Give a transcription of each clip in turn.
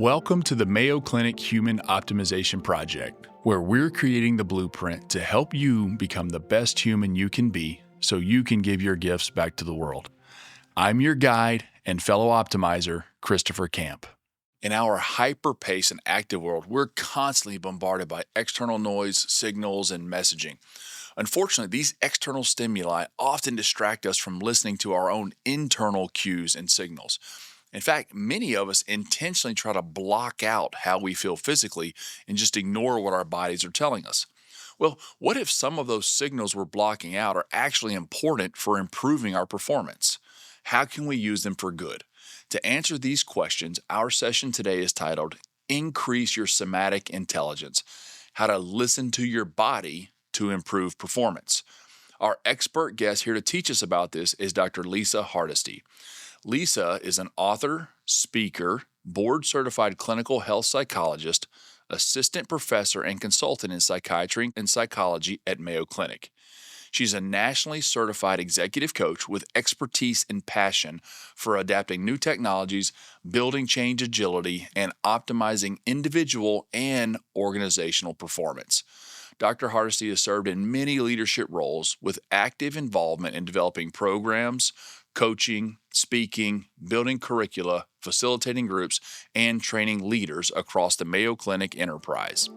Welcome to the Mayo Clinic Human Optimization Project, where we're creating the blueprint to help you become the best human you can be so you can give your gifts back to the world. I'm your guide and fellow optimizer, Christopher Camp. In our hyper-paced and active world, we're constantly bombarded by external noise, signals, and messaging. Unfortunately, these external stimuli often distract us from listening to our own internal cues and signals. In fact, many of us intentionally try to block out how we feel physically and just ignore what our bodies are telling us. Well, what if some of those signals we're blocking out are actually important for improving our performance? How can we use them for good? To answer these questions, our session today is titled Increase Your Somatic Intelligence: How to Listen to Your Body to Improve Performance. Our expert guest here to teach us about this is Dr. Lisa Hardesty. Lisa is an author, speaker, board-certified clinical health psychologist, assistant professor, and consultant in psychiatry and psychology at Mayo Clinic. She's a nationally certified executive coach with expertise and passion for adapting new technologies, building change agility, and optimizing individual and organizational performance. Dr. Hardesty has served in many leadership roles with active involvement in developing programs, coaching, speaking, building curricula, facilitating groups, and training leaders across the Mayo Clinic enterprise.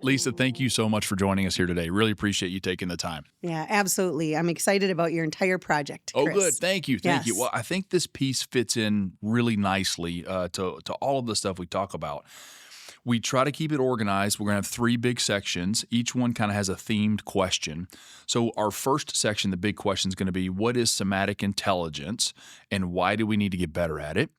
Lisa, thank you so much for joining us here today. Really appreciate you taking the time. Yeah, absolutely. I'm excited about your entire project, Chris. Oh, good. Thank you. Thank you. Yes. Well, I think this piece fits in really nicely to all of the stuff we talk about. We try to keep it organized. We're going to have 3 big sections. Each one kind of has a themed question. So our first section, the big question, is going to be, what is somatic intelligence and why do we need to get better at it?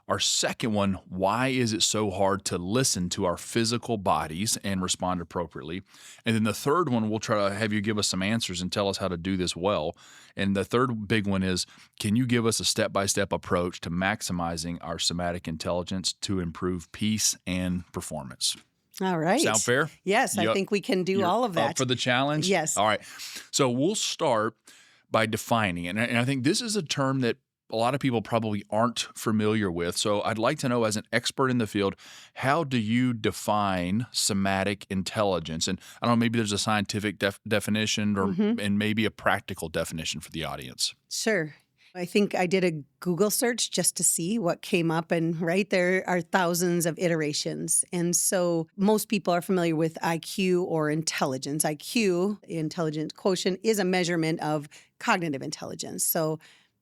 Our second one, why is it so hard to listen to our physical bodies and respond appropriately? And then the third one, we'll try to have you give us some answers and tell us how to do this well. And the third big one is, can you give us a step-by-step approach to maximizing our somatic intelligence to improve peace and performance? All right. Sound fair? Yes, I think we can do You're all of that. up for the challenge? Yes. All right. So we'll start by defining it. And I think this is a term that a lot of people probably aren't familiar with. So I'd like to know, as an expert in the field, how do you define somatic intelligence? And I don't know, maybe there's a scientific definition or and maybe a practical definition for the audience. Sure. I think I did a Google search just to see what came up, and there are thousands of iterations. And so most people are familiar with IQ or intelligence. IQ, intelligence quotient, is a measurement of cognitive intelligence. So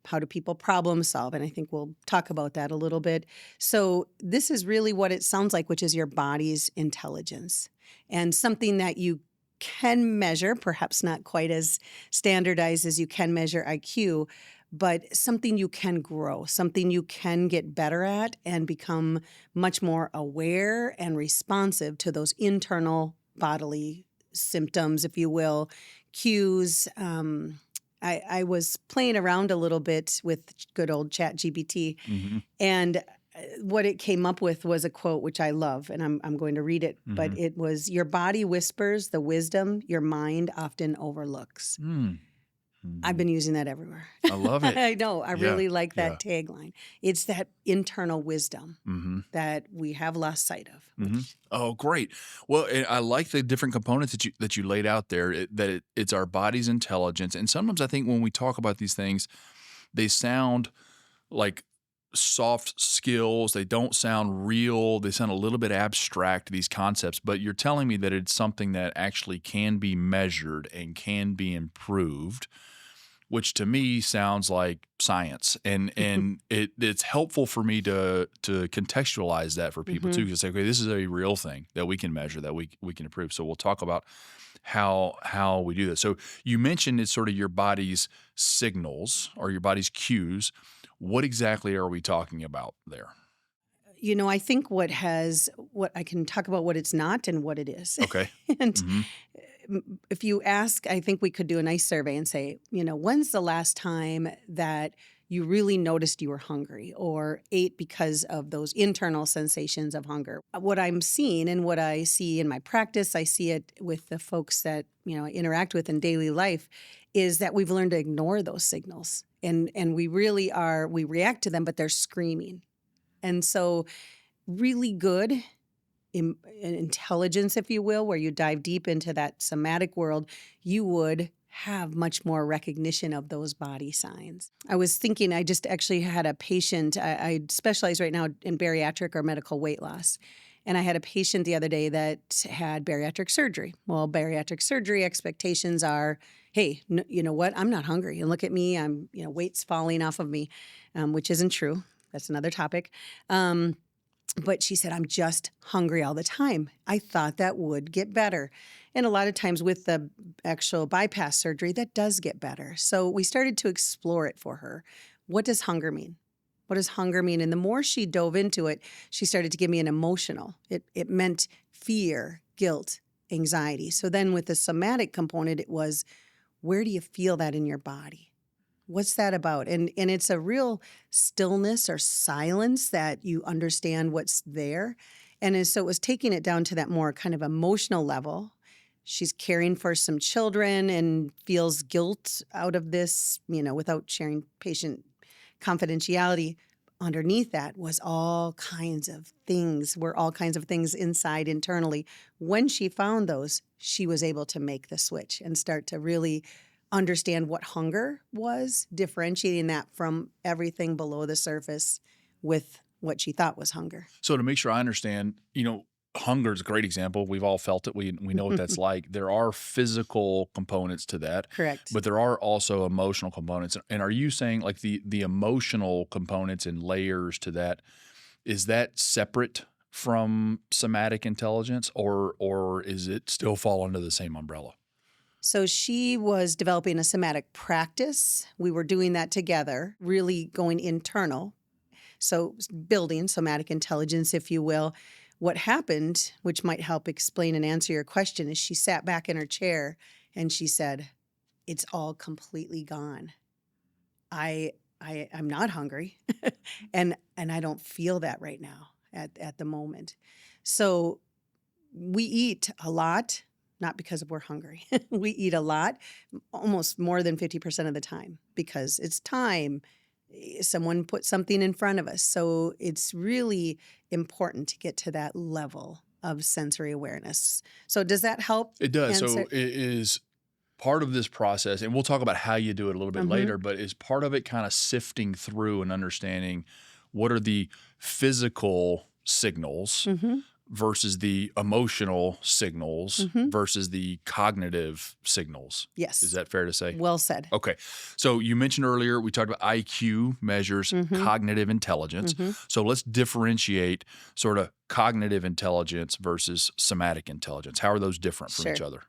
how do people problem solve? And I think we'll talk about that a little bit. So this is really what it sounds like, which is your body's intelligence, and something that you can measure, perhaps not quite as standardized as you can measure IQ, but something you can grow, something you can get better at and become much more aware and responsive to those internal bodily symptoms, if you will, cues. I was playing around a little bit with good old ChatGPT, and what it came up with was a quote which I love, and I'm going to read it, but it was, "Your body whispers the wisdom your mind often overlooks." I've been using that everywhere. I love it. I know. I really like that yeah. tagline. It's that internal wisdom that we have lost sight of. Oh, great. Well, and I like the different components that you laid out there, it's our body's intelligence. And sometimes I think when we talk about these things, they sound like soft skills. They don't sound real. They sound a little bit abstract, these concepts. But you're telling me that it's something that actually can be measured and can be improved, which to me sounds like science. And it's helpful for me to contextualize that for people too, because say, okay, this is a real thing that we can measure, that we can improve. So we'll talk about how we do this. So you mentioned it's sort of your body's signals or your body's cues. What exactly are we talking about there? You know, I think what I can talk about what it's not and what it is. Okay. And if you ask, I think we could do a nice survey and say, when's the last time that you really noticed you were hungry or ate because of those internal sensations of hunger? What I'm seeing and what I see in my practice, I see it with the folks that, I interact with in daily life, is that we've learned to ignore those signals. And we really we react to them, but they're screaming. And so really good intelligence, if you will, where you dive deep into that somatic world, you would have much more recognition of those body signs. I was thinking, I just actually had a patient, I specialize right now in bariatric or medical weight loss. And I had a patient the other day that had bariatric surgery. Well, bariatric surgery expectations are, hey, you know what? I'm not hungry. And look at me. I'm, weight's falling off of me, which isn't true. That's another topic. But she said, I'm just hungry all the time. I thought that would get better. And a lot of times with the actual bypass surgery, that does get better. So we started to explore it for her. What does hunger mean? What does hunger mean? And the more she dove into it, she started to give me an emotional. It meant fear, guilt, anxiety. So then with the somatic component, it was, where do you feel that in your body? What's that about? And it's a real stillness or silence that you understand what's there. So it was taking it down to that more kind of emotional level. She's caring for some children and feels guilt out of this, without sharing patient confidentiality. Underneath that was all kinds of things, inside internally. When she found those, she was able to make the switch and start to really understand what hunger was, differentiating that from everything below the surface with what she thought was hunger. So to make sure I understand, hunger is a great example. We've all felt it. We know what that's like. There are physical components to that. Correct. But there are also emotional components. And are you saying like the emotional components and layers to that, is that separate from somatic intelligence or is it still fall under the same umbrella? So she was developing a somatic practice. We were doing that together, really going internal. So building somatic intelligence, if you will. What happened, which might help explain and answer your question, is she sat back in her chair and she said, it's all completely gone. I'm not hungry and I don't feel that right now at the moment. So we eat a lot, not because we're hungry. We eat a lot, almost more than 50% of the time, because it's time. Someone put something in front of us. So it's really important to get to that level of sensory awareness. So does that help? It does. answer? So it is part of this process, and we'll talk about how you do it a little bit later, but is part of it kind of sifting through and understanding what are the physical signals versus the emotional signals versus the cognitive signals. Yes. Is that fair to say? Well said. Okay. So you mentioned earlier, we talked about IQ measures cognitive intelligence. So let's differentiate sort of cognitive intelligence versus somatic intelligence. How are those different from each other?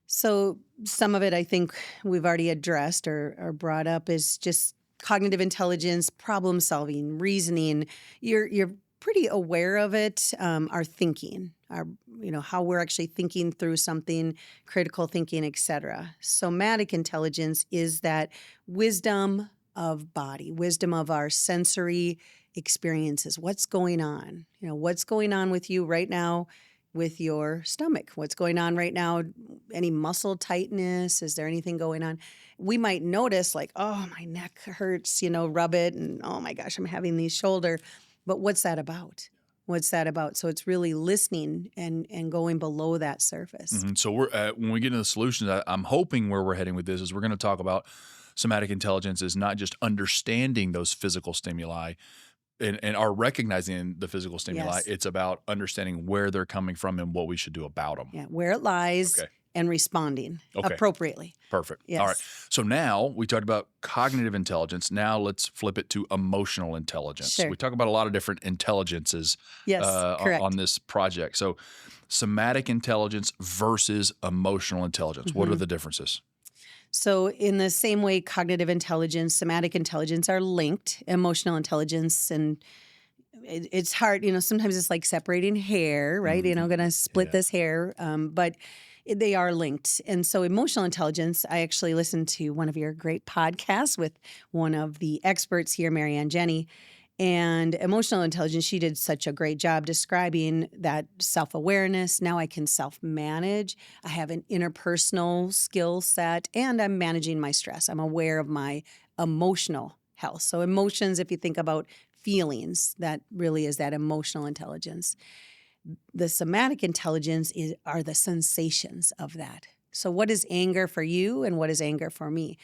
So some of it I think we've already addressed or brought up is just cognitive intelligence, problem solving, reasoning. You're pretty aware of it, our thinking, how we're actually thinking through something, critical thinking, etc. Somatic intelligence is that wisdom of body, wisdom of our sensory experiences. What's going on? What's going on with you right now with your stomach? What's going on right now? Any muscle tightness? Is there anything going on? We might notice like, oh, my neck hurts, rub it, and oh my gosh, I'm having these shoulder. But what's that about? What's that about? So it's really listening and going below that surface. So we're when we get into the solutions, I'm hoping where we're heading with this is we're going to talk about somatic intelligence is not just understanding those physical stimuli and are recognizing the physical stimuli. Yes. It's about understanding where they're coming from and what we should do about them. Yeah, where it lies. Okay. And responding appropriately. Perfect. Yes. All right. So now we talked about cognitive intelligence. Now let's flip it to emotional intelligence. Sure. We talk about a lot of different intelligences correct. on this project. So somatic intelligence versus emotional intelligence. What are the differences? So in the same way cognitive intelligence, somatic intelligence are linked, emotional intelligence and it's hard, sometimes it's like separating hair, right? Going to split this hair, but they are linked. And so emotional intelligence, I actually listened to one of your great podcasts with one of the experts here, Marianne Jenny. And emotional intelligence, she did such a great job describing that self-awareness. Now I can self-manage. I have an interpersonal skill set, and I'm managing my stress. I'm aware of my emotional health. So emotions, if you think about feelings. That really is that emotional intelligence. The somatic intelligence are the sensations of that. So what is anger for you and what is anger for me?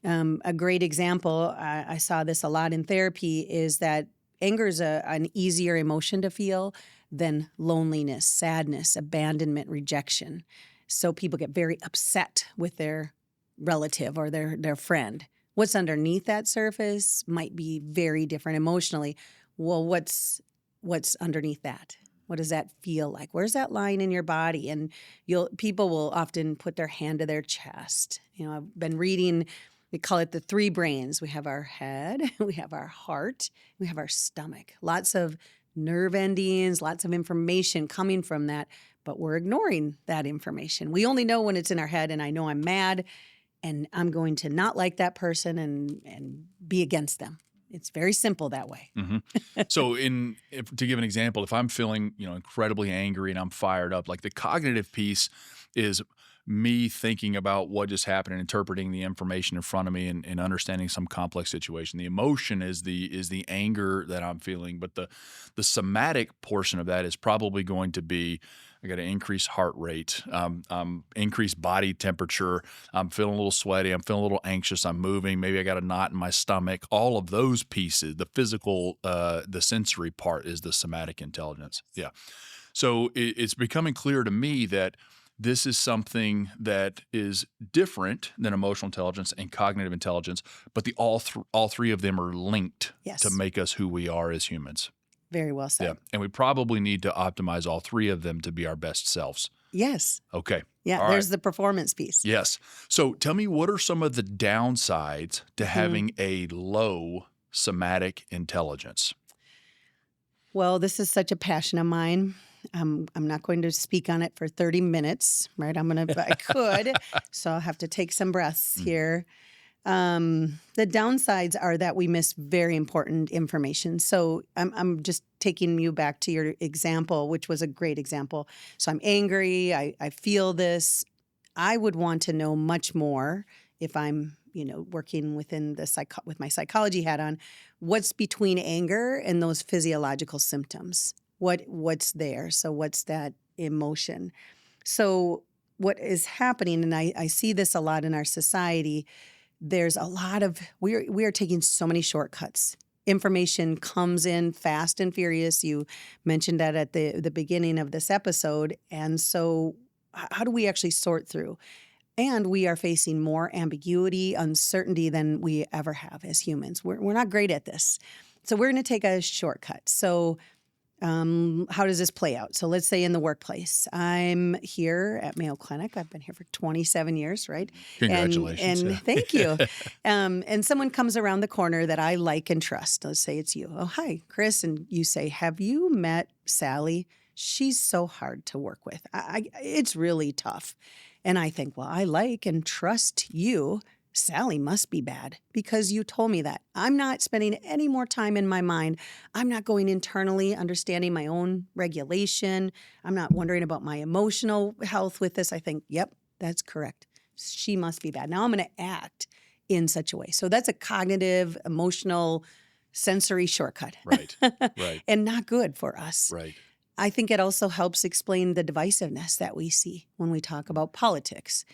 A great example, I saw this a lot in therapy, is that anger is an easier emotion to feel than loneliness, sadness, abandonment, rejection. So people get very upset with their relative or their friend. What's underneath that surface might be very different emotionally. Well, what's underneath that? What does that feel like? Where's that line in your body? And people will often put their hand to their chest. I've been reading, we call it the three brains. We have our head, we have our heart, we have our stomach. Lots of nerve endings, lots of information coming from that, but we're ignoring that information. We only know when it's in our head, and I know I'm mad and I'm going to not like that person and be against them. It's very simple that way. Mm-hmm. So to give an example, if I'm feeling, incredibly angry and I'm fired up, like the cognitive piece is me thinking about what just happened and interpreting the information in front of me and understanding some complex situation. The emotion is the anger that I'm feeling, but the somatic portion of that is probably going to be, I got an increased heart rate, increased body temperature. I'm feeling a little sweaty. I'm feeling a little anxious. I'm moving. Maybe I got a knot in my stomach. All of those pieces, the physical, the sensory part is the somatic intelligence. Yeah. So it's becoming clear to me that this is something that is different than emotional intelligence and cognitive intelligence, but all three of them are linked to make us who we are as humans. Very well said. Yeah. And we probably need to optimize all three of them to be our best selves. Yes. Okay. Yeah, all there's right. the performance piece. Yes. So tell me, what are some of the downsides to having a low somatic intelligence? Well, this is such a passion of mine. I'm not going to speak on it for 30 minutes, right? I could, so I'll have to take some breaths here. The downsides are that we miss very important information. So I'm just taking you back to your example, which was a great example. So I'm angry. I feel this. I would want to know much more if I'm, working within with my psychology hat on, what's between anger and those physiological symptoms. What's there? So what's that emotion? So what is happening, and I see this a lot in our society, there's a lot of, we are taking so many shortcuts. Information comes in fast and furious. You mentioned that at the beginning of this episode. And so how do we actually sort through? And we are facing more ambiguity, uncertainty than we ever have as humans. We're not great at this. So we're going to take a shortcut. So how does this play out? So let's say in the workplace, I'm here at Mayo Clinic. I've been here for 27 years, right? Congratulations. And thank you. And someone comes around the corner that I like and trust. Let's say it's you. Oh, hi, Chris. And you say, have you met Sally? She's so hard to work with. It's really tough. And I think, well, I like and trust you. Sally must be bad because you told me that. I'm not spending any more time in my mind. I'm not going internally, understanding my own regulation. I'm not wondering about my emotional health with this. I think, yep, that's correct. She must be bad. Now I'm going to act in such a way. So that's a cognitive, emotional, sensory shortcut. Right, right. And not good for us. Right. I think it also helps explain the divisiveness that we see when we talk about politics.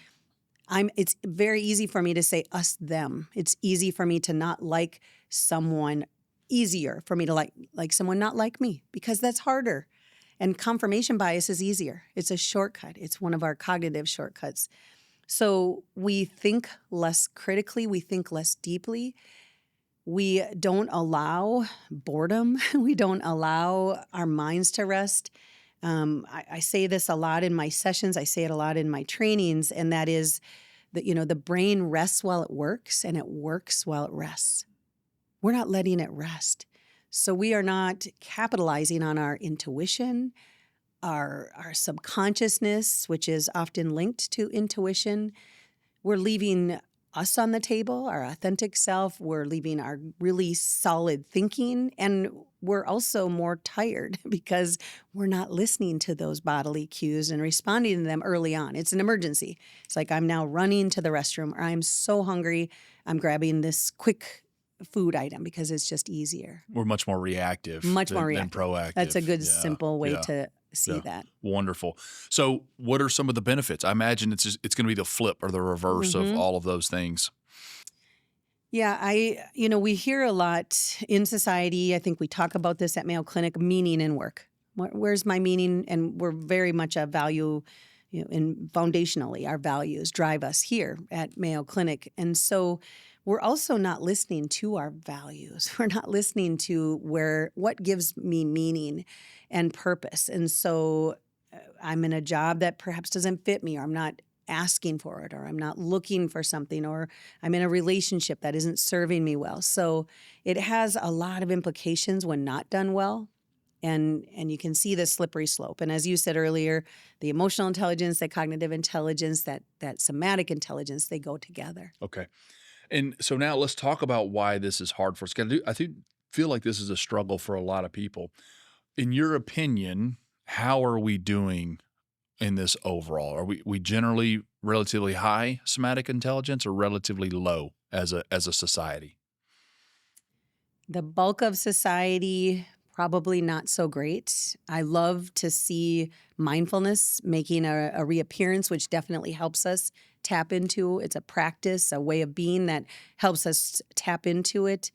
It's very easy for me to say us, them. It's easy for me to not like someone, easier for me to like someone not like me, because that's harder. And confirmation bias is easier. It's a shortcut. It's one of our cognitive shortcuts. So we think less critically. We think less deeply. We don't allow boredom. We don't allow our minds to rest. I say this a lot in my sessions. I say it a lot in my trainings, and that is that, the brain rests while it works, and it works while it rests. We're not letting it rest. So we are not capitalizing on our intuition, our subconsciousness, which is often linked to intuition. We're leaving us on the table, our authentic self. We're leaving our really solid thinking, and we're also more tired because we're not listening to those bodily cues and responding to them early on. It's an emergency. It's like I'm now running to the restroom, or I'm so hungry, I'm grabbing this quick food item because it's just easier. We're much more reactive Much more than reactive. proactive. That's a good, Yeah, simple way yeah, to see yeah. that. Wonderful. So what are some of the benefits? I imagine it's going to be the flip or the reverse of hmm all of those things. Yeah, we hear a lot in society. I think we talk about this at Mayo Clinic, meaning in work. Where's my meaning? And we're very much a value, and foundationally, our values drive us here at Mayo Clinic. And so we're also not listening to our values. We're not listening to what gives me meaning and purpose. And so I'm in a job that perhaps doesn't fit me, or I'm not asking for it, or I'm not looking for something, or I'm in a relationship that isn't serving me well. So it has a lot of implications when not done well. And you can see the slippery slope. And as you said earlier, the emotional intelligence, the cognitive intelligence, that somatic intelligence, they go together. Okay. And so now let's talk about why this is hard for us. 'Cause I feel like this is a struggle for a lot of people. In your opinion, how are we doing in this overall? Are we generally relatively high somatic intelligence or relatively low as a society? The bulk of society, probably not so great. I love to see mindfulness making a reappearance, which definitely helps us tap into. It's a practice, a way of being that helps us tap into it.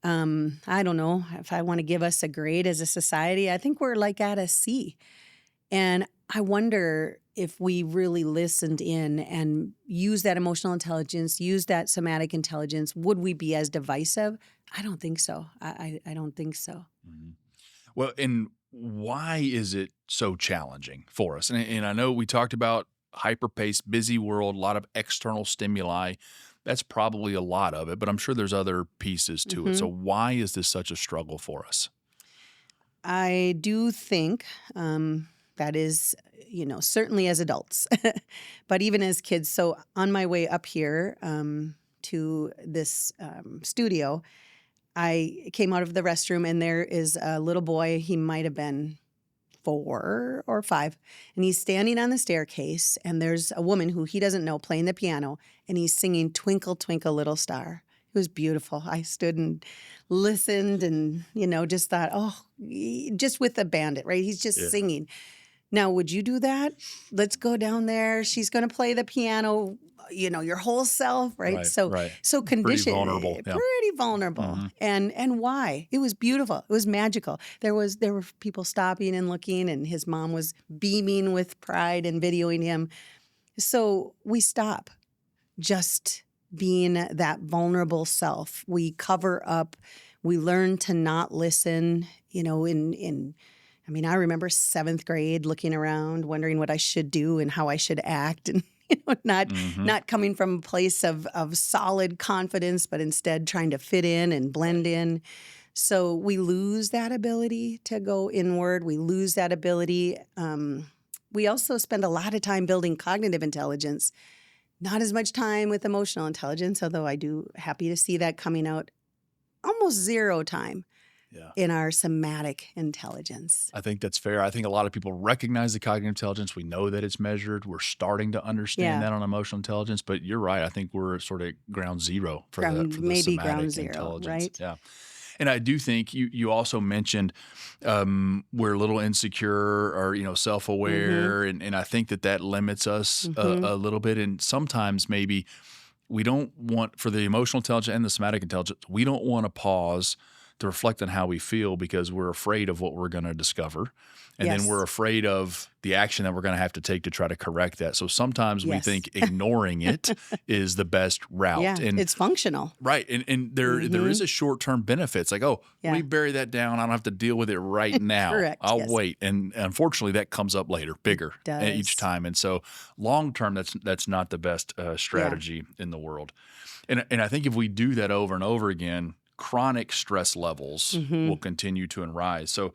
I don't know if I want to give us a grade as a society. I think we're like at a C. And I wonder if we really listened in and use that emotional intelligence, use that somatic intelligence, would we be as divisive? I don't think so. I don't think so. Mhm. Well, and why is it so challenging for us? And I know we talked about hyper-paced, busy world, a lot of external stimuli. That's probably a lot of it, but I'm sure there's other pieces to it. hmm So why is this such a struggle for us? I do think that is, certainly as adults, but even as kids. So on my way up here to this studio, I came out of the restroom and there is a little boy. He might have been 4 or 5, and he's standing on the staircase. And there's a woman who he doesn't know playing the piano, and he's singing "Twinkle Twinkle Little Star." It was beautiful. I stood and listened, and just thought, just with the bandit, right? He's just Yeah. singing. Now, would you do that? Let's go down there. She's going to play the piano, your whole self, right? Right, So right. so Pretty conditioned, vulnerable. Yeah. pretty vulnerable. hmm And why? It was beautiful. It was magical. There were people stopping and looking, and his mom was beaming with pride and videoing him. So we stop just being that vulnerable self. We cover up. We learn to not listen, I remember 7th grade looking around, wondering what I should do and how I should act, and not hmm not coming from a place of solid confidence, but instead trying to fit in and blend in. So we lose that ability to go inward. We lose that ability. We also spend a lot of time building cognitive intelligence, not as much time with emotional intelligence, although I do happy to see that coming out. Almost zero time Yeah. in our somatic intelligence. I think that's fair. I think a lot of people recognize the cognitive intelligence. We know that it's measured. We're starting to understand Yeah. that on emotional intelligence, but you're right. I think we're sort of ground zero for Ground, the maybe somatic ground zero, intelligence. right? Yeah. And I do think you also mentioned we're a little insecure or Mm-hmm. self-aware, and I think that limits us Mm-hmm. a little bit. And sometimes maybe we don't want, for the emotional intelligence and the somatic intelligence, we don't want to pause to reflect on how we feel because we're afraid of what we're going to discover. And then we're Yes. afraid of the action that we're going to have to take to try to correct that. So sometimes we Yes. think ignoring it is the best route. Yeah. And It's functional. right. And there Mm-hmm. is a short-term benefit. It's like, oh, let me Yeah. bury that down. I don't have to deal with it right now. Correct. I'll Yes. wait. And unfortunately, that comes up later, bigger each Does. time. And so long-term, that's not the best strategy in the world. And I think if we do that over and over again, chronic stress levels Mm-hmm. will continue to rise. So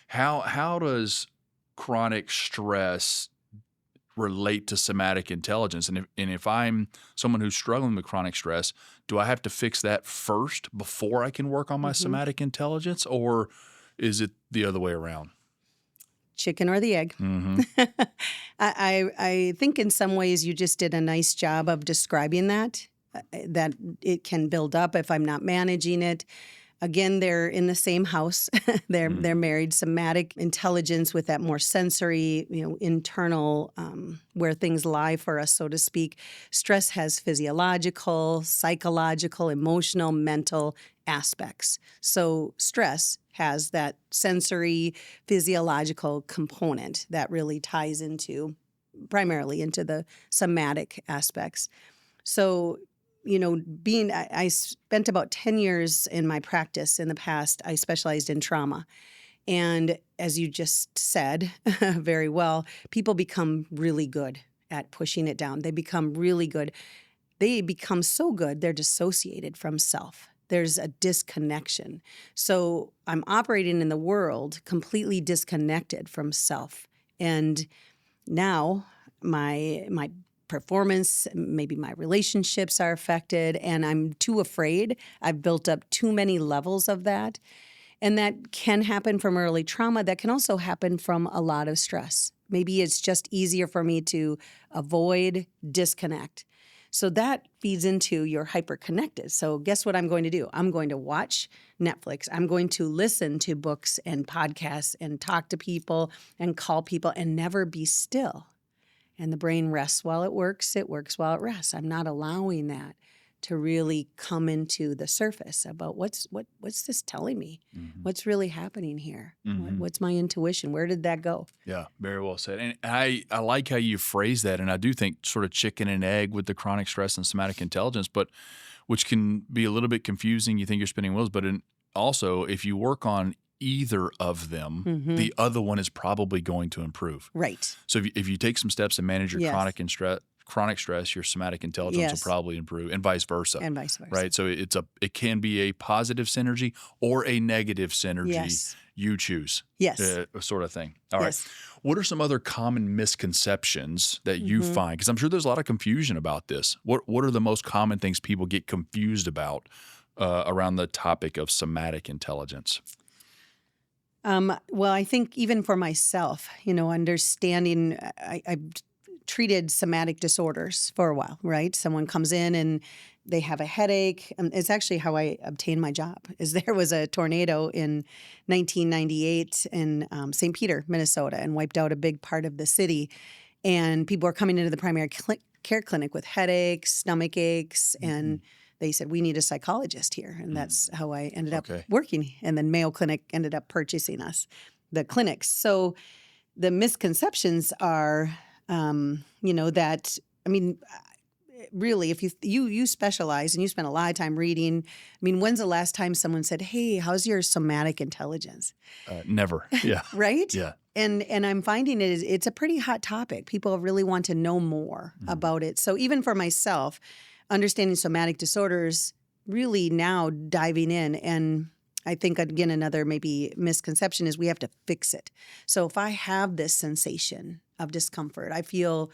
how does chronic stress relate to somatic intelligence? And if I'm someone who's struggling with chronic stress, do I have to fix that first before I can work on my Mm-hmm. somatic intelligence, or is it the other way around? Chicken or the egg? hmm I think in some ways you just did a nice job of describing that. that it can build up if I'm not managing it. Again, they're in the same house. They're married. Somatic intelligence with that more sensory, internal, where things lie for us, so to speak. Stress has physiological, psychological, emotional, mental aspects. So stress has that sensory, physiological component that really ties primarily into the somatic aspects. So I spent about 10 years in my practice in the past. I specialized in trauma. And as you just said very well, people become really good at pushing it down. They become really good. They become so good, they're dissociated from self. There's a disconnection. So I'm operating in the world completely disconnected from self. And now my performance, maybe my relationships are affected, and I'm too afraid. I've built up too many levels of that. And that can happen from early trauma. That can also happen from a lot of stress. Maybe it's just easier for me to avoid, disconnect. So that feeds into your hyperconnected. So guess what I'm going to do? I'm going to watch Netflix. I'm going to listen to books and podcasts and talk to people and call people and never be still. And the brain rests while it works while it rests. I'm not allowing that to really come into the surface about what's this telling me? What's really happening here? What's my intuition? Where did that go? Yeah, very well said. And I like how you phrase that, and I do think sort of chicken and egg with the chronic stress and somatic intelligence, but which can be a little bit confusing. You think you're spinning wheels, but also if you work on either of them, the other one is probably going to improve. Right. So if you take some steps to manage your chronic stress, your somatic intelligence will probably improve, and vice versa. Right. So it can be a positive synergy or a negative synergy. Yes. You choose. Yes. Sort of thing. All right. What are some other common misconceptions that you find? Because I'm sure there's a lot of confusion about this. What are the most common things people get confused about around the topic of somatic intelligence? Well, I think even for myself, understanding, I've treated somatic disorders for a while, right? Someone comes in and they have a headache. It's actually how I obtained my job. There was a tornado in 1998 in St. Peter, Minnesota, and wiped out a big part of the city. And people were coming into the primary care clinic with headaches, stomach aches, and they said, we need a psychologist here. And that's how I ended up working. And then Mayo Clinic ended up purchasing us, the clinics. So the misconceptions are, really, if you specialize and you spend a lot of time reading, when's the last time someone said, hey, how's your somatic intelligence? Never. Yeah. Right? Yeah. And I'm finding it's a pretty hot topic. People really want to know more about it. So even for myself, understanding somatic disorders, really now diving in, and I think, again, another maybe misconception is we have to fix it. So if I have this sensation of discomfort, I feel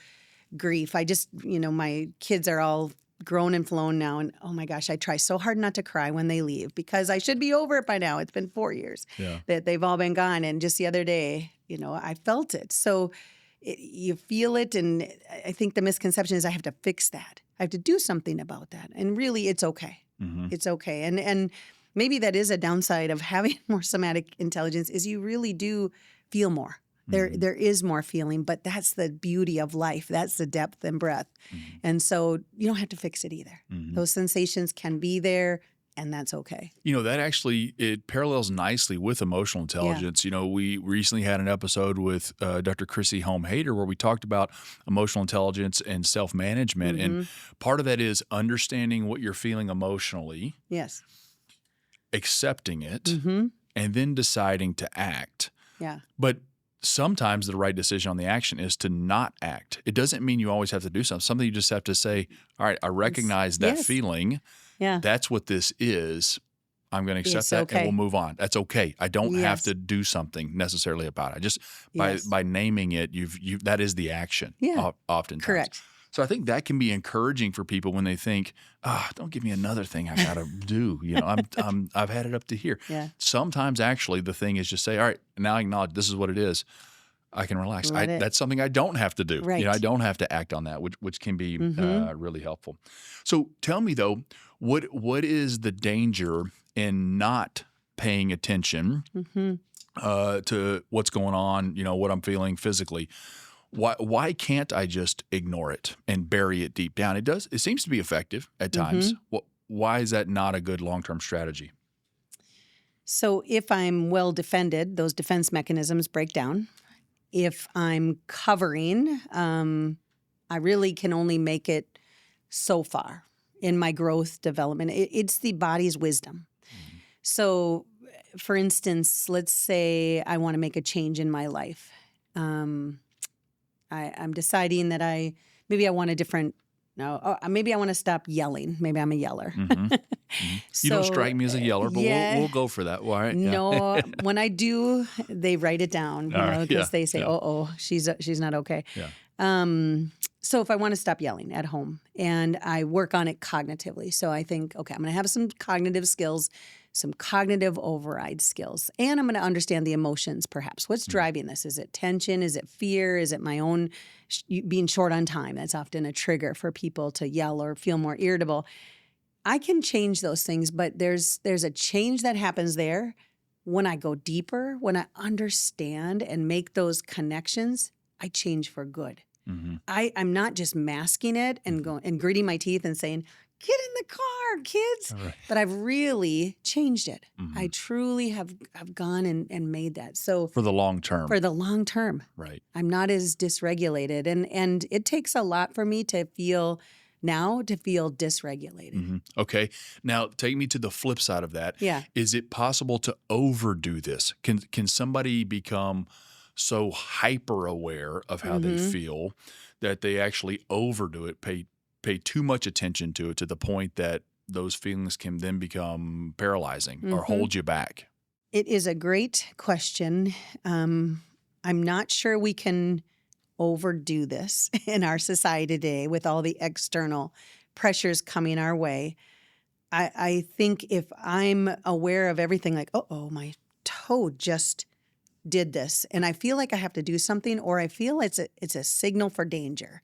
grief, my kids are all grown and flown now, and oh my gosh, I try so hard not to cry when they leave because I should be over it by now. It's been 4 years that they've all been gone, and just the other day, I felt it. So you feel it, and I think the misconception is I have to fix that. I have to do something about that. And really, it's okay. It's okay. And maybe that is a downside of having more somatic intelligence is you really do feel more. There is more feeling, but that's the beauty of life. That's the depth and breadth. And so you don't have to fix it either. Those sensations can be there, and that's okay. That actually, it parallels nicely with emotional intelligence. We recently had an episode with Dr. Chrissy Holm-Hader where we talked about emotional intelligence and self-management. And part of that is understanding what you're feeling emotionally. Yes. Accepting it, and then deciding to act. Yeah. But sometimes the right decision on the action is to not act. It doesn't mean you always have to do something. Something you just have to say, all right, I recognize that feeling. Yeah. That's what this is. I'm going to accept that and we'll move on. That's okay. I don't have to do something necessarily about it. Just by naming it, that is the action oftentimes. Correct. So I think that can be encouraging for people when they think, don't give me another thing I got to do. I've had it up to here. Yeah. Sometimes actually the thing is just say, all right, now I acknowledge this is what it is. I can relax. Let it. That's something I don't have to do. Right. I don't have to act on that, which can be Mm-hmm. really helpful. So tell me though, what is the danger in not paying attention Mm-hmm. to what's going on? What I'm feeling physically. Why can't I just ignore it and bury it deep down? It seems to be effective at times. Mm-hmm. Why is that not a good long-term strategy? So if I'm well defended, those defense mechanisms break down. If I'm covering, I really can only make it so far in my growth development. It's the body's wisdom. So, for instance, let's say I want to make a change in my life. I'm deciding that maybe I want a different. No, maybe I want to stop yelling. Maybe I'm a yeller. Mm-hmm. Mm-hmm. You don't So, strike me as a yeller, but yeah. we'll go for that. All right. Yeah. No, when I do, they write it down, All right, because yeah, they say, yeah. "Oh, she's not okay." Yeah. So if I want to stop yelling at home, and I work on it cognitively, so I think, okay, I'm going to have some cognitive skills, some cognitive override skills, and I'm going to understand the emotions. Perhaps what's driving this? Is it tension? Is it fear? Is it my own being short on time? That's often a trigger for people to yell or feel more irritable. I can change those things, but there's a change that happens there when I go deeper, when I understand and make those connections. I change for good. Mm-hmm. I'm not just masking it and going and gritting my teeth and saying, "Get in the car, kids," All right. but I've really changed it. Mhm. I truly have gone and made that. So For the long term. for the long term, Right. I'm not as dysregulated, and it takes a lot for me to feel dysregulated. Mm-hmm. Okay. Now take me to the flip side of that. Yeah. Is it possible to overdo this? Can somebody become so hyper aware of how they Mhm. feel that they actually overdo it, pay too much attention to it to the point that those feelings can then become paralyzing or Mhm. hold you back? It is a great question. I'm not sure we can overdo this in our society today with all the external pressures coming our way. I think if I'm aware of everything, like, oh, my toe just did this, and I feel like I have to do something, or I feel it's a signal for danger,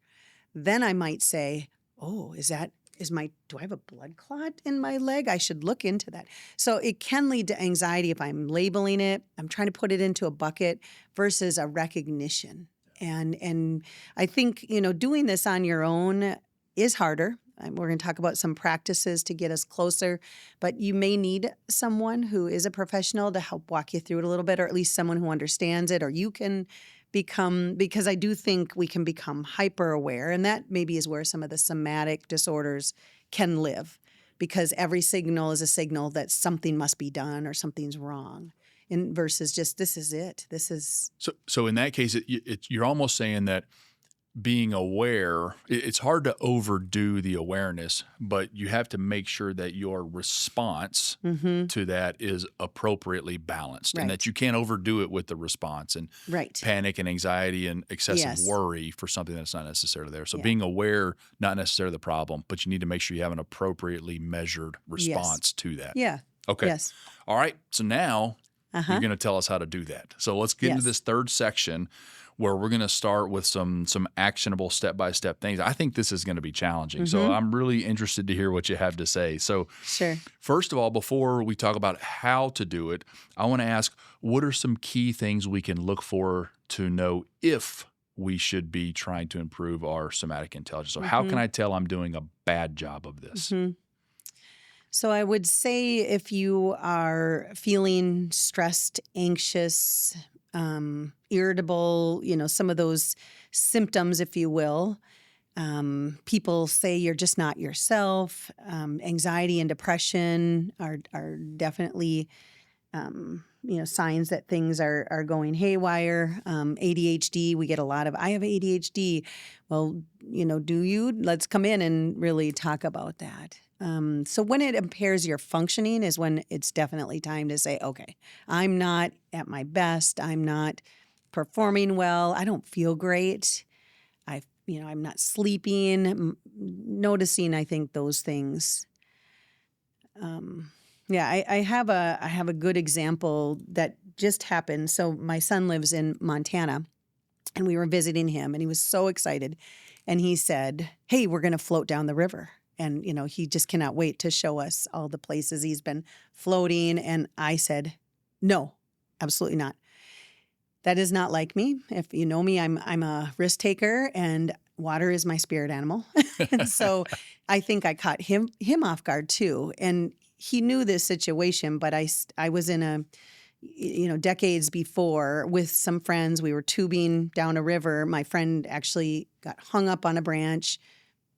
then I might say, oh, do I have a blood clot in my leg? I should look into that. So it can lead to anxiety if I'm labeling it. I'm trying to put it into a bucket versus a recognition. And I think, doing this on your own is harder. We're going to talk about some practices to get us closer, but you may need someone who is a professional to help walk you through it a little bit, or at least someone who understands it, or you can because I do think we can become hyper aware, and that maybe is where some of the somatic disorders can live, because every signal is a signal that something must be done or something's wrong, and versus just this is it. This is So in that case, you're almost saying that being aware, it's hard to overdo the awareness, but you have to make sure that your response mm-hmm, to that is appropriately balanced, and right, that you can't overdo it with the response and right, panic and anxiety and excessive yes, worry for something that's not necessarily there. So yeah, being aware, not necessarily the problem, but you need to make sure you have an appropriately measured yes, response to that. yeah, Okay. yes, All right. So now you're uh-huh, going to tell us how to do that. So let's get into yes, this third section where we're going to start with some actionable step-by-step things. I think this is going to be challenging. So mm-hmm, I'm really interested to hear what you have to say. So sure. first of all, before we talk about how to do it, I want to ask, what are some key things we can look for to know if we should be trying to improve our somatic intelligence? So how can Mm-hmm, I tell I'm doing a bad job of this? mm-hmm. So I would say if you are feeling stressed, anxious, irritable, some of those symptoms, if you will, people say you're just not yourself. Anxiety and depression are definitely signs that things are going haywire. ADHD, we get a lot of, I have ADHD. Well, do you? Let's come in and really talk about that. So when it impairs your functioning is when it's definitely time to say, okay, I'm not at my best. I'm not performing well. I don't feel great. I'm not sleeping. Noticing, I think, those things. Yeah, I have a good example that just happened. So my son lives in Montana, And we were visiting him, and he was so excited. And he said, "Hey, we're going to float down the river." And, he just cannot wait to show us all the places he's been floating. And I said, "No, absolutely not. That is not like me. If you know me, I'm a risk taker, and water is my spirit animal." And so I think I caught him off guard too. And he knew this situation, but I was in a, decades before with some friends. We were tubing down a river. My friend actually got hung up on a branch,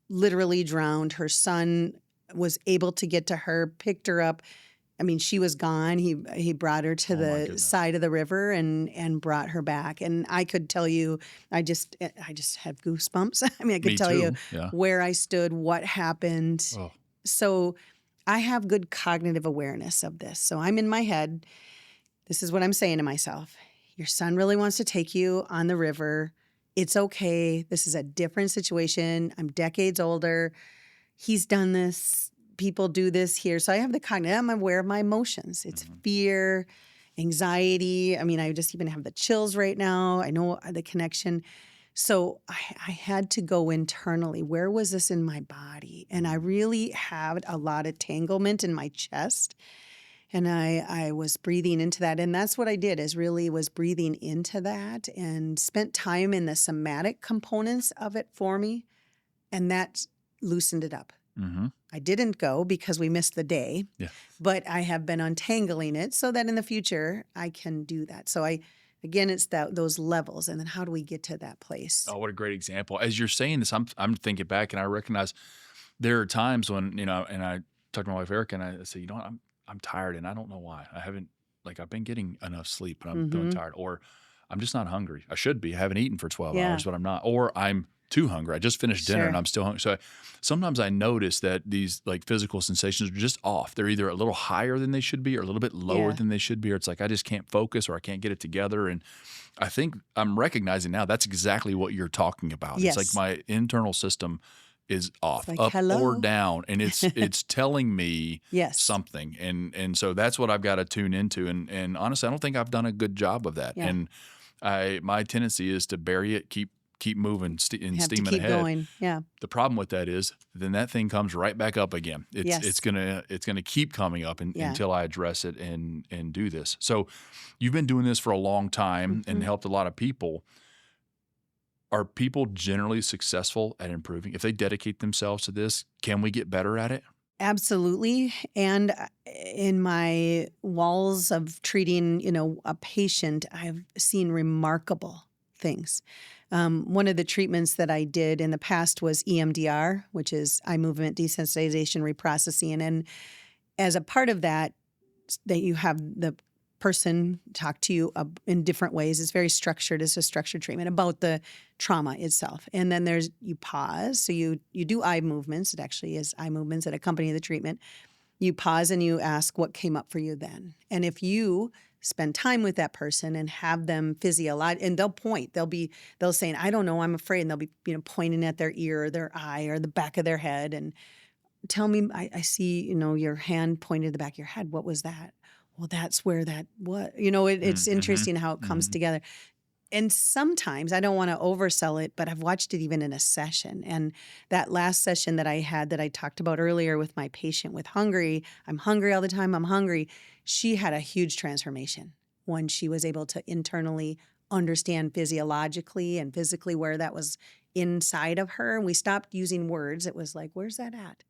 literally drowned. Her son was able to get to her, picked her up. I mean, she was gone. He brought her to Oh, my the goodness. side of the river and brought her back. And I could tell you, I just have goosebumps. I mean, I could Me tell you too. Yeah. where I stood, what happened. Oh. So I have good cognitive awareness of this. So I'm in my head. This is what I'm saying to myself. Your son really wants to take you on the river. It's okay. This is a different situation. I'm decades older. He's done this. People do this here. So I have the cognitive. I'm aware of my emotions. It's fear, anxiety. I mean, I just even have the chills right now. I know the connection. So I had to go internally. Where was this in my body? And I really had a lot of tanglement in my chest. And I was breathing into that. And that's what I did, is really was breathing into that and spent time in the somatic components of it for me. And that loosened it up. Mm-hmm. I didn't go because we missed the day, Yeah. but I have been untangling it so that in the future I can do that. So again, it's those levels. And then how do we get to that place? Oh, what a great example. As you're saying this, I'm thinking back, and I recognize there are times when, and I talk to my wife, Erica, and I say, I'm tired, and I don't know why. I've been getting enough sleep, but I'm feeling tired, or I'm just not hungry. I should be. I haven't eaten for 12 Yeah. hours, but I'm not. Or I'm too hungry. I just finished dinner Sure. and I'm still hungry. So sometimes I notice that these physical sensations are just off. They're either a little higher than they should be or a little bit lower Yeah. than they should be, or it's like I just can't focus or I can't get it together. And I think I'm recognizing now that's exactly what you're talking about. Yes. It's like my internal system is off, like, up hello? or down, and it's telling me Yes. something, and so that's what I've got to tune into. And honestly, I don't think I've done a good job of that. Yeah. And my tendency is to bury it, keep moving, and Have to steaming keep ahead. going. Yeah. The problem with that is then that thing comes right back up again. Yes. It's gonna keep coming up Yeah. until I address it and do this. So you've been doing this for a long time and helped a lot of people. Are people generally successful at improving? If they dedicate themselves to this, can we get better at it? Absolutely. And in my walls of treating, a patient, I've seen remarkable things. One of the treatments that I did in the past was EMDR, which is eye movement desensitization reprocessing. And as a part of that you have the person talk to you in different ways. It's very structured. It's a structured treatment about the trauma itself. And then you pause. So you do eye movements. It actually is eye movements that accompany the treatment. You pause and you ask what came up for you then. And if you spend time with that person and have them and they'll point, they'll say, I don't know, I'm afraid. And they'll be, pointing at their ear or their eye or the back of their head and tell me, I see, your hand pointed to the back of your head. What was that? Well, that's where that was. It's interesting how it comes together. And sometimes, I don't want to oversell it, but I've watched it even in a session. And that last session that I had that I talked about earlier with my patient with hungry, I'm hungry all the time, I'm hungry. She had a huge transformation when she was able to internally understand physiologically and physically where that was inside of her. And we stopped using words. It was like, where's that at?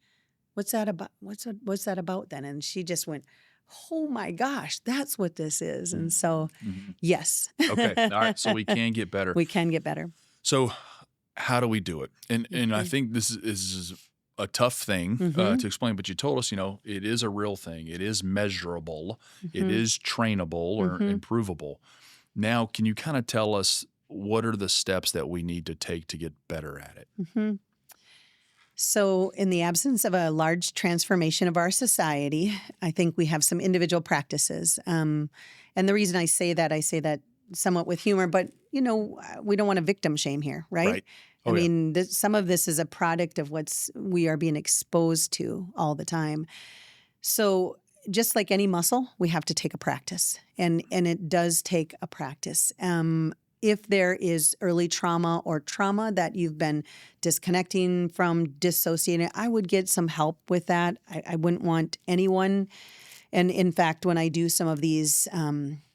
What's that about? What's that about then? And she just went, oh my gosh, that's what this is. And so, yes. Okay. All right. So we can get better. We can get better. So how do we do it? And I think this is a tough thing to explain, but you told us, it is a real thing. It is measurable. It is trainable or improvable. Now, can you kind of tell us what are the steps that we need to take to get better at it? So in the absence of a large transformation of our society, I think we have some individual practices. And the reason I say that somewhat with humor, but, we don't want to victim shame here, right? Right. Oh, I mean, some of this is a product of we are being exposed to all the time. So just like any muscle, we have to take a practice. And it does take a practice. if there is early trauma or trauma that you've been disconnecting from, dissociating, I would get some help with that. I wouldn't want anyone. And in fact, when I do some of these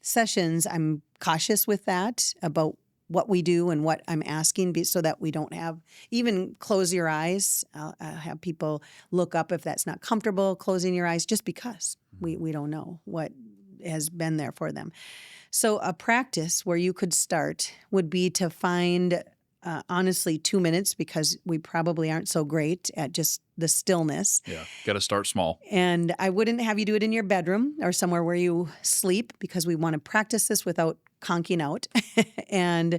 sessions, I'm cautious with that about what we do and what I'm asking so that we don't have, even close your eyes. I'll have people look up if that's not comfortable, closing your eyes, just because we don't know what has been there for them. So a practice where you could start would be to find, honestly, 2 minutes, because we probably aren't so great at just the stillness. Yeah, got to start small. And I wouldn't have you do it in your bedroom or somewhere where you sleep, because we want to practice this without conking out. And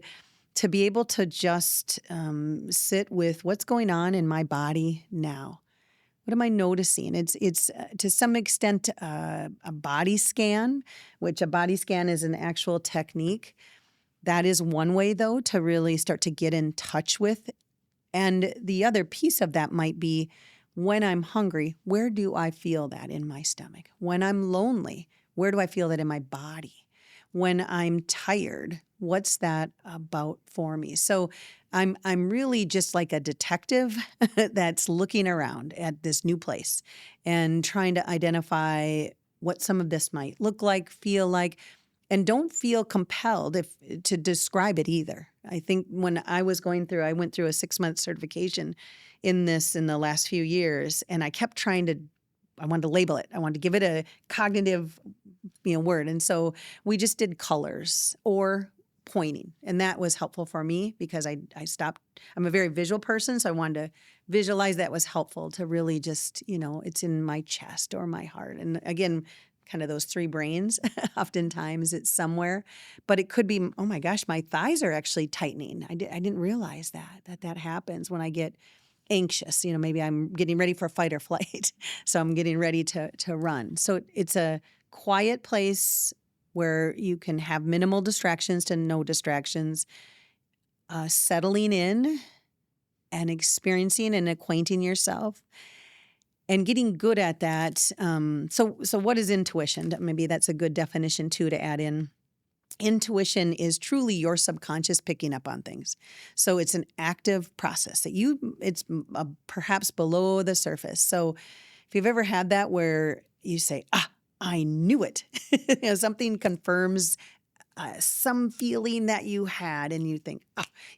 to be able to just sit with what's going on in my body now. What am I noticing? It's to some extent a body scan, which a body scan is an actual technique. That is one way, though, to really start to get in touch with. And the other piece of that might be, when I'm hungry, where do I feel that in my stomach? When I'm lonely, where do I feel that in my body? When I'm tired, what's that about for me? So I'm really just like a detective that's looking around at this new place and trying to identify what some of this might look like, feel like, and don't feel compelled to describe it either. I think when I was going through, I went through a 6-month certification in this in the last few years, and I kept trying to, I wanted to label it. I wanted to give it a cognitive, word. And so we just did colors or pointing. And that was helpful for me because I stopped. I'm a very visual person, so I wanted to visualize. That was helpful to really just, it's in my chest or my heart. And again, kind of those 3 brains, oftentimes it's somewhere. But it could be, oh my gosh, my thighs are actually tightening. I didn't realize that happens when I get anxious. Maybe I'm getting ready for fight or flight. So I'm getting ready to run. So it's a quiet place where you can have minimal distractions to no distractions, settling in and experiencing and acquainting yourself and getting good at that. So what is intuition? Maybe that's a good definition too to add in. Intuition is truly your subconscious picking up on things. So it's an active process that it's perhaps below the surface. So if you've ever had that where you say, I knew it. Something confirms some feeling that you had, and you think,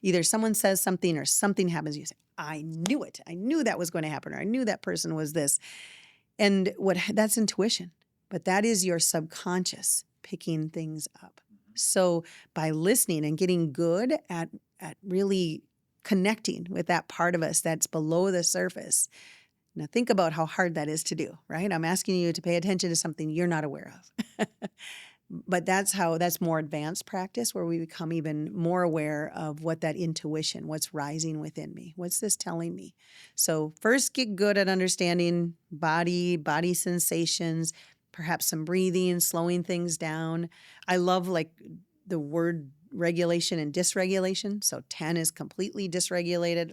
either someone says something or something happens. You say, I knew it. I knew that was going to happen, or I knew that person was this. And that's intuition, but that is your subconscious picking things up. So by listening and getting good at really connecting with that part of us that's below the surface. Now think about how hard that is to do, right? I'm asking you to pay attention to something you're not aware of. But that's more advanced practice where we become even more aware of what that intuition, what's rising within me. What's this telling me? So first get good at understanding body sensations, perhaps some breathing, slowing things down. I love the word regulation and dysregulation. So 10 is completely dysregulated.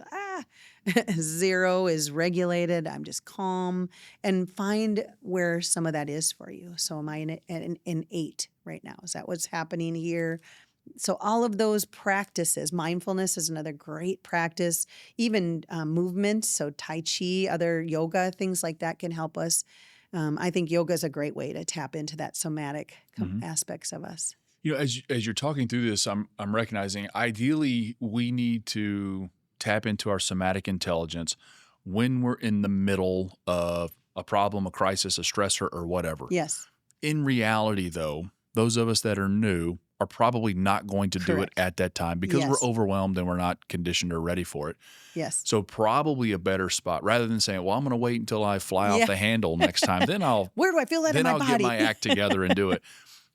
0 is regulated. I'm just calm, and find where some of that is for you. So am I in 8 right now? Is that what's happening here? So all of those practices, mindfulness is another great practice, even movement. So Tai Chi, other yoga, things like that can help us. I think yoga is a great way to tap into that somatic aspects of us. As you're talking through this, I'm recognizing ideally we need to tap into our somatic intelligence when we're in the middle of a problem, a crisis, a stressor, or whatever. Yes. In reality, though, those of us that are new are probably not going to do it at that time because we're overwhelmed and we're not conditioned or ready for it. Yes. So probably a better spot, rather than saying, well, I'm going to wait until I fly off the handle next time, then where do I feel that in my body? Then I'll get my act together and do it.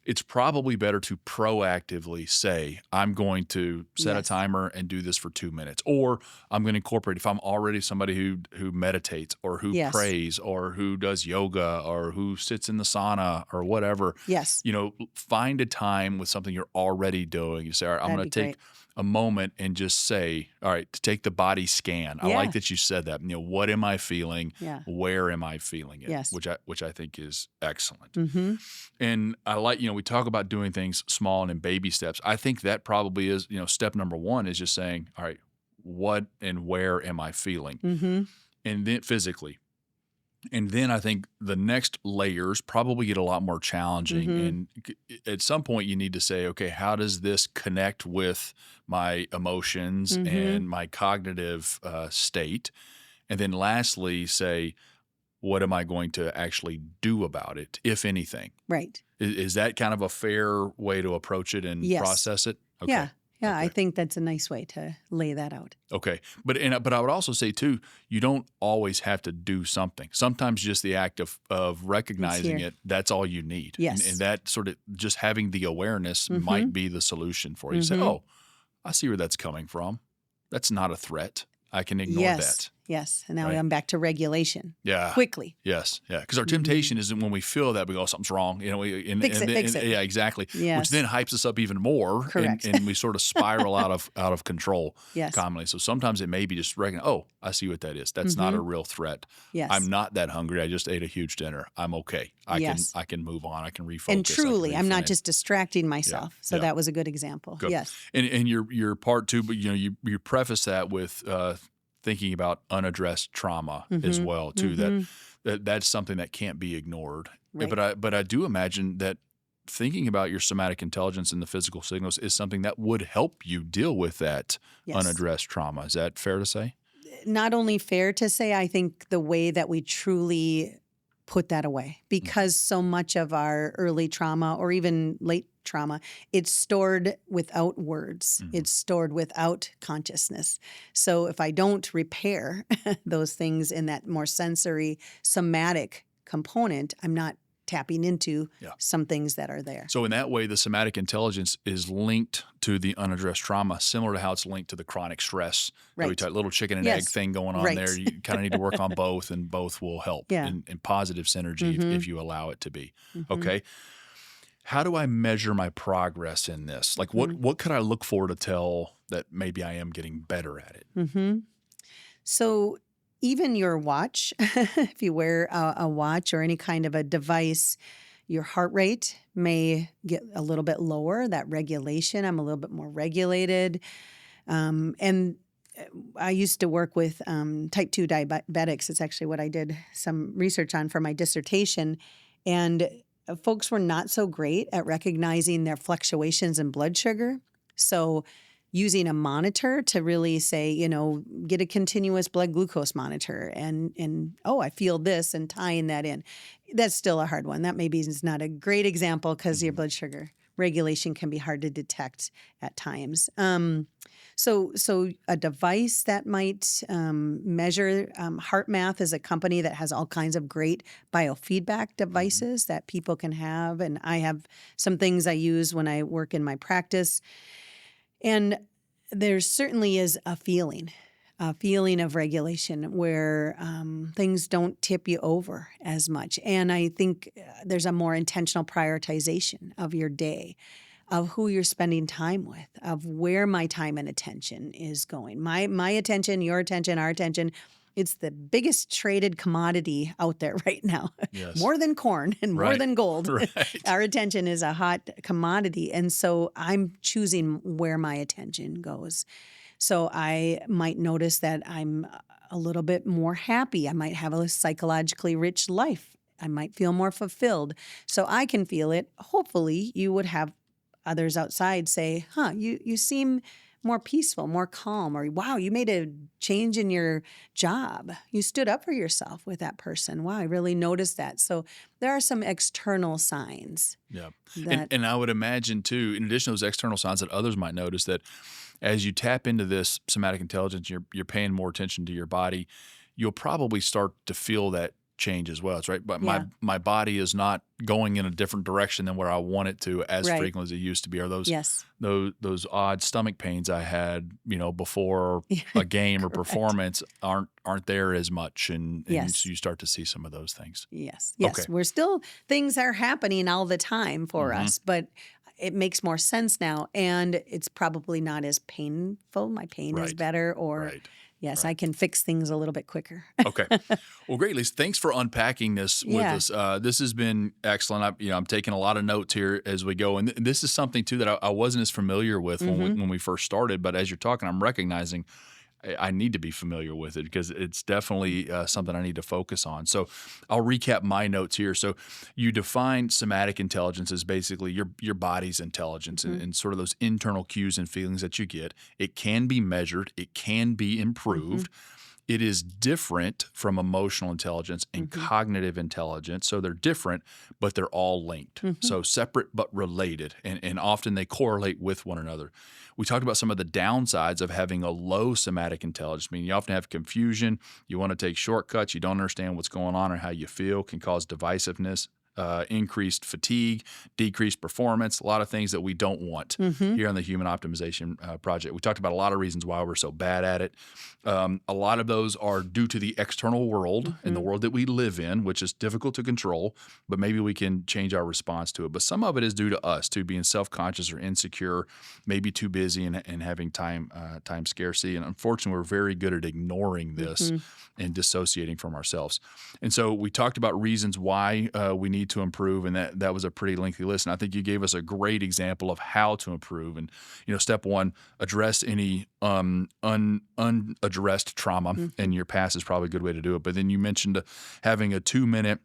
It's probably better to proactively say, I'm going to set a timer and do this for 2 minutes, or I'm going to incorporate, if I'm already somebody who meditates or who prays or who does yoga or who sits in the sauna or whatever. Yes. Find a time with something you're already doing. You say, all right, I'm going to a moment and just say, all right, to take the body scan. I Yeah. like that you said that. What am I feeling? Yeah. Where am I feeling it? Yes. Which I think is excellent. Mm-hmm. And I like, we talk about doing things small and in baby steps. I think that probably is, step number one is just saying, all right, what and where am I feeling? Mm-hmm. And then physically. And then I think the next layers probably get a lot more challenging. Mhm. And at some point, you need to say, okay, how does this connect with my emotions Mhm. and my cognitive state? And then lastly, say, what am I going to actually do about it, if anything? Right. Is that kind of a fair way to approach it and Yes. process it? Okay. Yeah. Yeah. I Okay. think that's a nice way to lay that out. Okay. But I would also say too, you don't always have to do something. Sometimes just the act of recognizing here. it, that's all you need. Yes. And that sort of just having the awareness Mhm. might be the solution for you. Say, Mhm. oh, I see where that's coming from. That's not a threat. I can ignore Yes. that. Yes. And now Right. I'm back to regulation Yeah. quickly. Yes. Yeah. Because our Mhm. temptation isn't when we feel that we go, something's wrong. Fix it. Yeah, exactly. Yes. Which then hypes us up even more. Correct. And we sort of spiral out of control Yes. commonly. So sometimes it may be just reckoning, oh, I see what that is. That's not a real threat. Yes. I'm not that hungry. I just ate a huge dinner. I'm okay. Yes. I can move on. I can refocus. And I can truly, I'm not reframe. just distracting myself. So Yeah. that was a good example. Good. Yes. And your part two, but you preface that with thinking about unaddressed trauma as Mhm. well too. Mhm. That's something that can't be ignored. Right. But I do imagine that thinking about your somatic intelligence and the physical signals is something that would help you deal with that Yes. unaddressed trauma. Is that fair to say? Not only fair to say, I think the way that we truly put that away, because so much of our early trauma or even late trauma, it's stored without words. Mhm. It's stored without consciousness. So if I don't repair those things in that more sensory, somatic component, I'm not tapping into Yeah. some things that are there. So in that way, the somatic intelligence is linked to the unaddressed trauma, similar to how it's linked to the chronic stress. That we Right. talk, little chicken and Yes. egg thing going on Right. there. You kind of need to work on both, and both will help Yeah. in positive synergy Mhm. if you allow it to be. Mhm. Okay. How do I measure my progress in this? Like Mm-hmm. what could I look for to tell that maybe I am getting better at it? Mm-hmm. So even your watch, if you wear a watch or any kind of a device, your heart rate may get a little bit lower, that regulation. I'm a little bit more regulated. And I used to work with type 2 diabetics. It's actually what I did some research on for my dissertation. And folks were not so great at recognizing their fluctuations in blood sugar. So using a monitor to really say, get a continuous blood glucose monitor and oh, I feel this, and tying that in. That's still a hard one. That maybe is not a great example because your blood sugar regulation can be hard to detect at times. So a device that might measure HeartMath is a company that has all kinds of great biofeedback devices that people can have. And I have some things I use when I work in my practice. And there certainly is a feeling of regulation where things don't tip you over as much. And I think there's a more intentional prioritization of your day, of who you're spending time with, of where my time and attention is going. My attention, your attention, our attention. It's the biggest traded commodity out there right now. Yes. More than corn and more Right. than gold. Right. Our attention is a hot commodity. And so I'm choosing where my attention goes. So I might notice that I'm a little bit more happy. I might have a psychologically rich life. I might feel more fulfilled. So I can feel it. Hopefully you would have others outside say, you seem more peaceful, more calm, or wow, you made a change in your job. You stood up for yourself with that person. Wow, I really noticed that. So there are some external signs. Yeah. That, And I would imagine too, in addition to those external signs that others might notice, that as you tap into this somatic intelligence, you're paying more attention to your body, you'll probably start to feel that change as well. It's right. But Yeah. my body is not going in a different direction than where I want it to as Right. frequently as it used to be. Or yes. those odd stomach pains I had, before a game or Correct. performance aren't there as much. And Yes. so you start to see some of those things. Yes. Okay. Things are happening all the time for Mhm. us, but it makes more sense now, and it's probably not as painful. My pain is Right. better, or Right. yes, Right. I can fix things a little bit quicker. Okay. Well, great, Lisa. Thanks for unpacking this with Yeah. us. This has been excellent. I'm taking a lot of notes here as we go, and this is something too that I wasn't as familiar with when we first started. But as you're talking, I'm recognizing I need to be familiar with it because it's definitely something I need to focus on. So I'll recap my notes here. So you define somatic intelligence as basically your body's intelligence and sort of those internal cues and feelings that you get. It can be measured. It can be improved. It is different from emotional intelligence and cognitive intelligence. So they're different, but they're all linked. So separate but related, and often they correlate with one another. We talked about some of the downsides of having a low somatic intelligence. I mean, you often have confusion. You want to take shortcuts. You don't understand what's going on or how you feel, can cause divisiveness. Increased fatigue, decreased performance, a lot of things that we don't want here on the Human Optimization Project. We talked about a lot of reasons why we're so bad at it. A lot of those are due to the external world and the world that we live in, which is difficult to control, but maybe we can change our response to it. But some of it is due to us, to being self-conscious or insecure, maybe too busy and having time scarcity. And unfortunately, we're very good at ignoring this and dissociating from ourselves. And so we talked about reasons why we need to improve, and that was a pretty lengthy list. And I think you gave us a great example of how to improve. And step one, address any unaddressed trauma in your past is probably a good way to do it. But then you mentioned having a 2-minute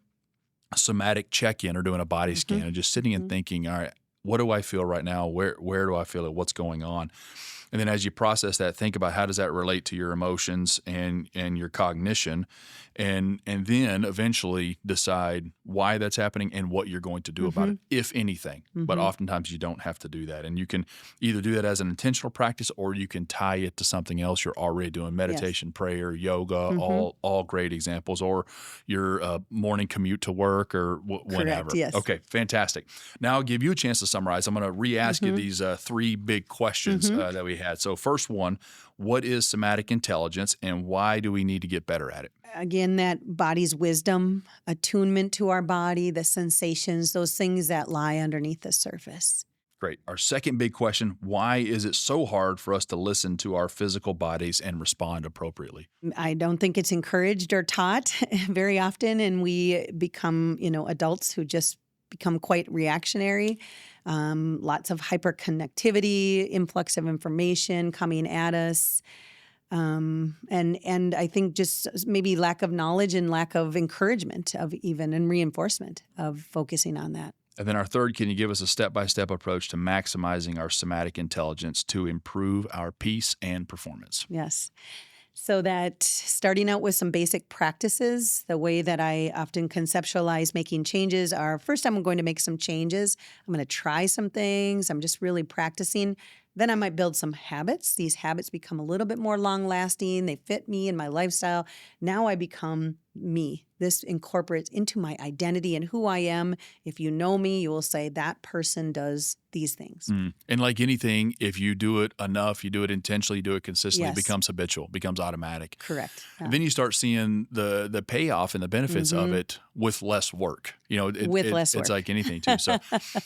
somatic check-in or doing a body scan and just sitting and thinking, all right, what do I feel right now? Where do I feel it? What's going on? And then as you process that, think about how does that relate to your emotions and your cognition, and then eventually decide why that's happening and what you're going to do about it, if anything. But oftentimes you don't have to do that. And you can either do that as an intentional practice or you can tie it to something else you're already doing, meditation, prayer, yoga, all great examples, or your morning commute to work or whenever. Correct, yes. Okay, fantastic. Now I'll give you a chance to summarize. I'm going to re-ask you these 3 big questions that we had. So first one, what is somatic intelligence and why do we need to get better at it? Again, that body's wisdom, attunement to our body, the sensations, those things that lie underneath the surface. Great. Our second big question, why is it so hard for us to listen to our physical bodies and respond appropriately? I don't think it's encouraged or taught very often, and we become, adults who just become quite reactionary. Lots of hyperconnectivity, influx of information coming at us. And I think just maybe lack of knowledge and lack of encouragement and reinforcement of focusing on that. And then our third, can you give us a step-by-step approach to maximizing our somatic intelligence to improve our peace and performance? Yes. So that starting out with some basic practices, the way that I often conceptualize making changes are, first I'm going to make some changes. I'm going to try some things. I'm just really practicing. Then I might build some habits. These habits become a little bit more long-lasting. They fit me and my lifestyle. Now I become me. This incorporates into my identity and who I am. If you know me, you will say that person does these things. And like anything, if you do it enough, you do it intentionally, you do it consistently, it becomes habitual, becomes automatic. Correct. And then you start seeing the payoff and the benefits of it with less work. With less work. It's like anything too.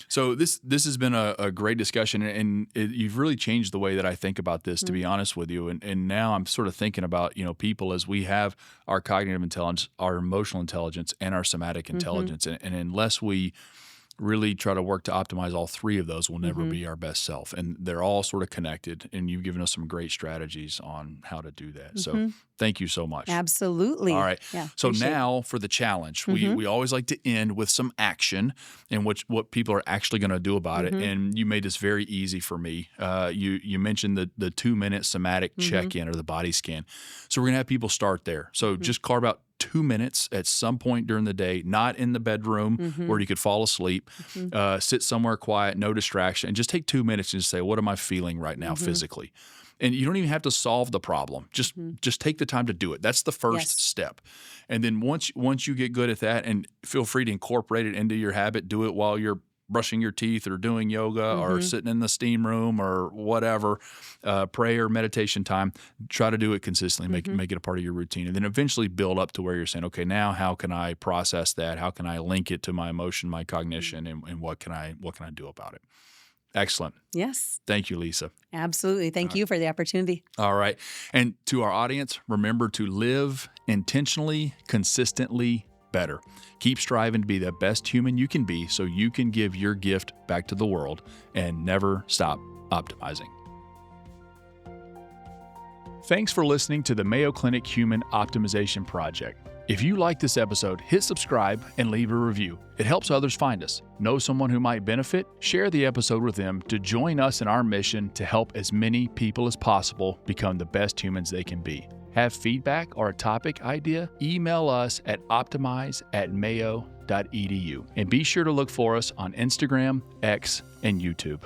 So this has been a great discussion, and you've really changed the way that I think about this, to be honest with you. And now I'm sort of thinking about people as we have our cognitive intelligence, our emotional intelligence, and our somatic intelligence, and unless we really try to work to optimize all 3 of those, we'll never be our best self. And they're all sort of connected, and you've given us some great strategies on how to do that. So thank you so much. Absolutely. All right. Yeah, so now for the challenge. We always like to end with some action and what people are actually going to do about it. And you made this very easy for me. You mentioned the 2-minute somatic check-in or the body scan. So we're going to have people start there. So just carve out 2 minutes at some point during the day, not in the bedroom where you could fall asleep. Sit somewhere quiet, no distraction, and just take 2 minutes and just say, what am I feeling right now physically? And you don't even have to solve the problem. Just take the time to do it. That's the first step. And then once you get good at that, and feel free to incorporate it into your habit, do it while you're brushing your teeth or doing yoga or sitting in the steam room or whatever, prayer, meditation time. Try to do it consistently, make it a part of your routine, and then eventually build up to where you're saying, okay, now how can I process that? How can I link it to my emotion, my cognition, and what can I do about it? Excellent. Yes, Thank you, Lisa. absolutely. Thank you for the opportunity. All right. And to our audience, remember to live intentionally, consistently better. Keep striving to be the best human you can be so you can give your gift back to the world and never stop optimizing. Thanks for listening to the Mayo Clinic Human Optimization Project. If you like this episode, hit subscribe and leave a review. It helps others find us. Know someone who might benefit? Share the episode with them to join us in our mission to help as many people as possible become the best humans they can be. Have feedback or a topic idea? Email us at optimize@mayo.edu. And be sure to look for us on Instagram, X, and YouTube.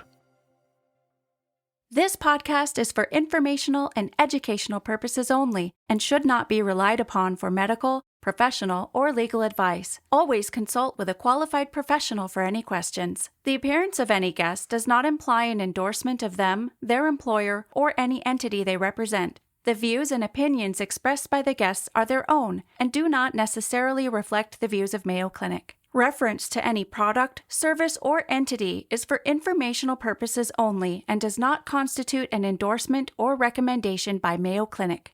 This podcast is for informational and educational purposes only and should not be relied upon for medical, professional, or legal advice. Always consult with a qualified professional for any questions. The appearance of any guest does not imply an endorsement of them, their employer, or any entity they represent. The views and opinions expressed by the guests are their own and do not necessarily reflect the views of Mayo Clinic. Reference to any product, service, or entity is for informational purposes only and does not constitute an endorsement or recommendation by Mayo Clinic.